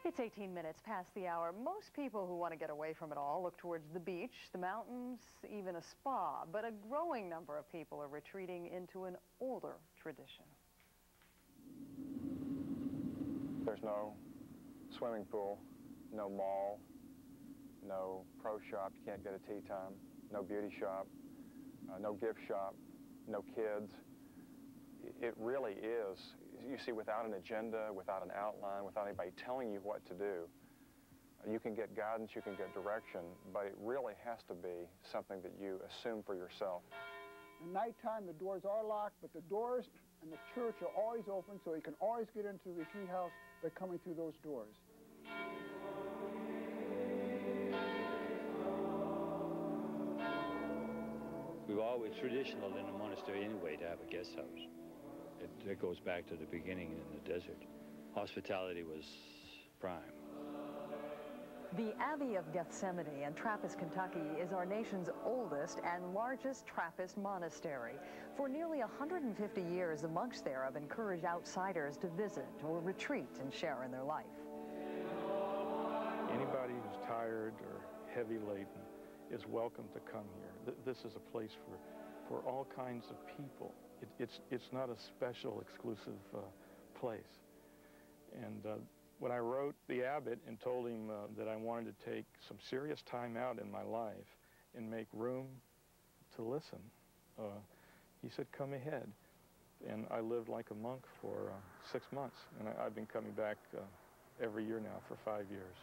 It's 18 minutes past the hour. Most people who want to get away from it all look towards the beach, the mountains, even a spa. But a growing number of people are retreating into an older tradition. There's no swimming pool, no mall, no pro shop. You can't get a tea time, no beauty shop, no gift shop, no kids. It really is, you see, without an agenda, without an outline, without anybody telling you what to do. You can get guidance, you can get direction, but it really has to be something that you assume for yourself. At nighttime, the doors are locked, but the doors and the church are always open, so you can always get into the retreat house by coming through those doors. We were always traditional in the monastery anyway to have a guest house. It goes back to the beginning in the desert. Hospitality was prime. The Abbey of Gethsemani in Trappist, Kentucky is our nation's oldest and largest Trappist monastery. For nearly 150 years, the monks there have encouraged outsiders to visit or retreat and share in their life. Anybody who's tired or heavy laden is welcome to come here. This is a place for all kinds of people. It's not a special, exclusive place. And when I wrote the abbot and told him that I wanted to take some serious time out in my life and make room to listen, he said, come ahead. And I lived like a monk for 6 months, and I've been coming back every year now for 5 years.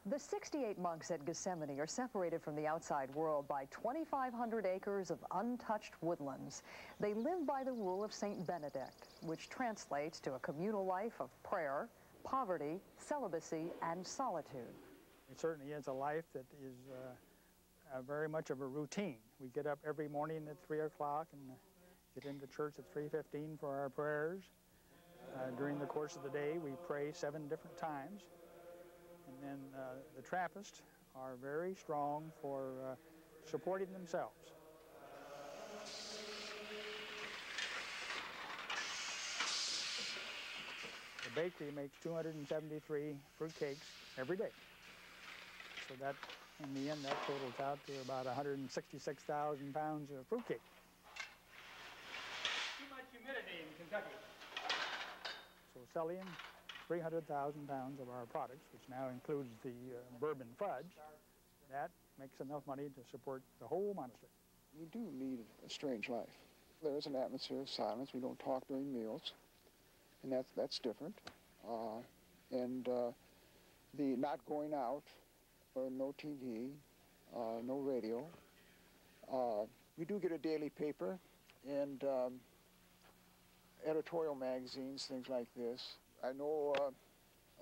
The 68 monks at Gethsemani are separated from the outside world by 2,500 acres of untouched woodlands. They live by the rule of St. Benedict, which translates to a communal life of prayer, poverty, celibacy, and solitude. It certainly is a life that is very much of a routine. We get up every morning at 3 o'clock and get into church at 3:15 for our prayers. During the course of the day, we pray 7 different times. And then the Trappists are very strong for supporting themselves. The bakery makes 273 fruit cakes every day. So that, in the end, that totals out to about 166,000 pounds of fruit cake. Too much humidity in Kentucky. So selling 300,000 pounds of our products, which now includes the bourbon fudge, that makes enough money to support the whole monastery. We do lead a strange life. There is an atmosphere of silence. We don't talk during meals, and that's different. The not going out, or no TV, no radio. We do get a daily paper and editorial magazines, things like this. I know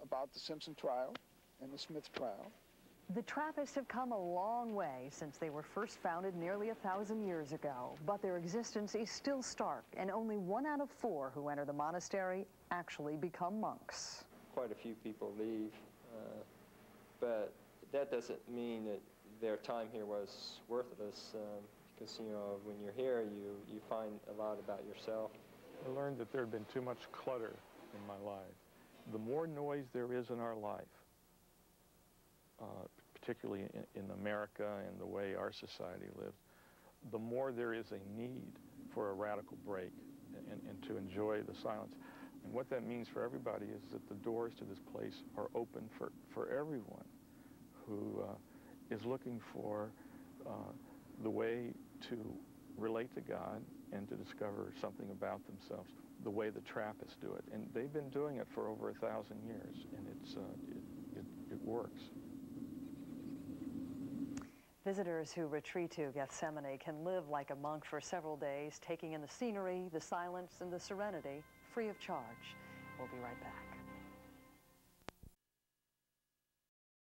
about the Simpson trial and the Smith trial. The Trappists have come a long way since they were first founded nearly 1,000 years ago, but their existence is still stark, and only 1 out of 4 who enter the monastery actually become monks. Quite a few people leave, but that doesn't mean that their time here was worthless, because, you know, when you're here, you find a lot about yourself. I learned that there had been too much clutter in my life. The more noise there is in our life, particularly in America and the way our society lives, the more there is a need for a radical break and to enjoy the silence. And what that means for everybody is that the doors to this place are open for everyone who is looking for the way to relate to God and to discover something about themselves, the way the Trappists do it. And they've been doing it for over 1,000 years, and it works. Visitors who retreat to Gethsemani can live like a monk for several days, taking in the scenery, the silence, and the serenity, free of charge. We'll be right back.